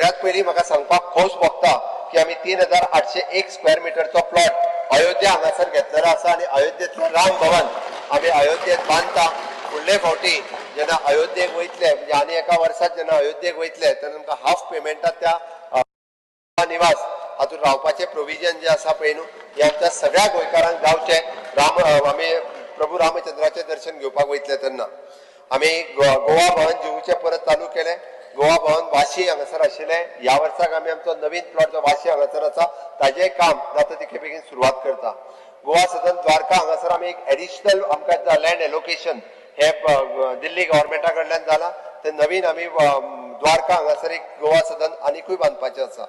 सगळ्यात पयलीं म्हाका सांगपाक खोस भोगता की आमी 3801 स्क्वेअर मिटरचो प्लॉट अयोध्या हांगासर घेतलेलो आसा आनी अयोध्येंतलें राम भवन आमी अयोध्येंत बांदता. फुडले फावटी जेन्ना अयोध्येक वयतले म्हणजे आनी एका वर्सात जेन्ना अयोध्येक वयतले तेन्ना आमकां हाफ पेमेंटात त्या निवास हातूंत रावपाचें प्रोविजन जे आसा पळय न्हू हे आमच्या सगळ्या गोंयकारांक जावचें. आमी प्रभू रामचंद्राचें दर्शन घेवपाक वयतले तेन्ना आमी गोवा भवन जुहूचें परत चालू केलें. गोवा भवन वाशी हांगासर आशिल्लें. ह्या वर्साक आमी आमचो नवीन प्लॉट जो वाशी हांगासर आसा ताजें काम जाता तितके बेगीन सुरवात करता. गोवा सदन द्वारका हांगासर आमी एक एडिशनल आमकां लँड एलोकेशन हे दिल्ली गव्हर्मेंटा कडल्यान जाला. ते नवीन आमी द्वारका हांगासर एक गोवा सदन आनीकूय बांदपाचें आसा.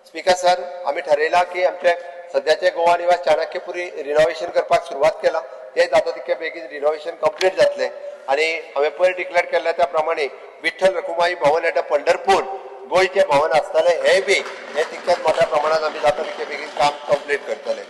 स्पीकर सर, आमी थारयलां की आमचे सद्याचे गोवा निवास चाणक्यपुरी रिनोवेशन करपाक सुरवात केला. ते जाता तितके बेगीन रिनोवेशन कंप्लीट जातलें आनी हांवें पयर डिक्लेअर केल्ल्या त्या प्रमाणे विठ्ठल रखुमाई भवन एट पंढरपूर गोंयचें भवन आसतलें हें बी हें तितकेच मोठ्या प्रमाणात आमी जाता तितके बेगीन काम कंप्लीट करतले.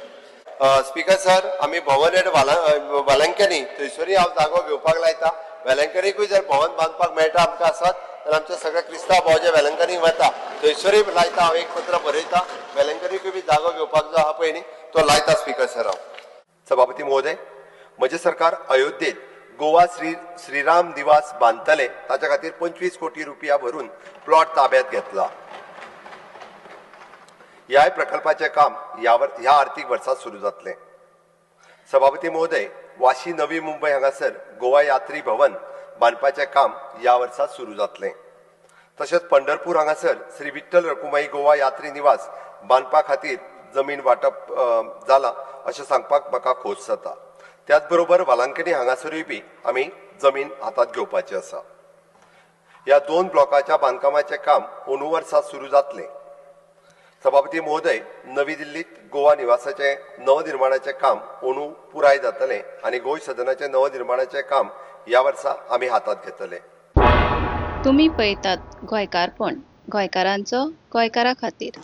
स्पीकर सर, आमी भवन एट वालंकनी थंयसरूय हांव जागो घेवपाक लायता. वेलंकनीकूय जर भवन बांदपाक मेळटा आमकां आसत जाल्यार आमचे सगळे क्रिस्तांव भाव जे वेलंकनीक वता थंयसरूय लायता. हांव एक पत्र बरयता. वेलंकनीकूय बी जागो घेवपाक जो आहा पळय न्ही तो लायता. स्पीकर सर, हांव सभापती महोदय, म्हजें सरकार अयोध्येत गोवा श्रीराम निवास बांदतले ताच्या खातीर 25 कोटी रुपया भरून प्लॉट ताब्यात घेतला. ह्या प्रकल्पाचें काम ह्या आर्थीक वर्सात सुरू जातलें. सभापती महोदय, वाशी नवी मुंबय हांगासर गोवा यात्री भवन बांदपाचें काम ह्या वर्सात सुरू जातलें. तशेंच पंढरपूर हांगासर श्री विठ्ठल रखुमाई गोवा यात्री निवास बांदपा खातीर जमीन वांटप जाला अशें सांगपाक म्हाका खोस जाता. त्याच बरोबर वालंकनी हांगासरूय बी आमी जमीन हातांत घेवपाची आसा. ह्या 2 ब्लॉकाच्या बांदकामाचें काम अंदू वर्सात सुरू जातलें. सभापती महोदय, नवी दिल्लीत गोवा निवासाचें नवनिर्माणाचें काम अंदू पुराय जातलें आनी गोंय सदनाचें नवनिर्माणाचें काम ह्या वर्सा आमी हातांत घेतले. तुम्ही पळयतात गोंयकारपण, गोंयकारांचो गोंयकारा खातीर.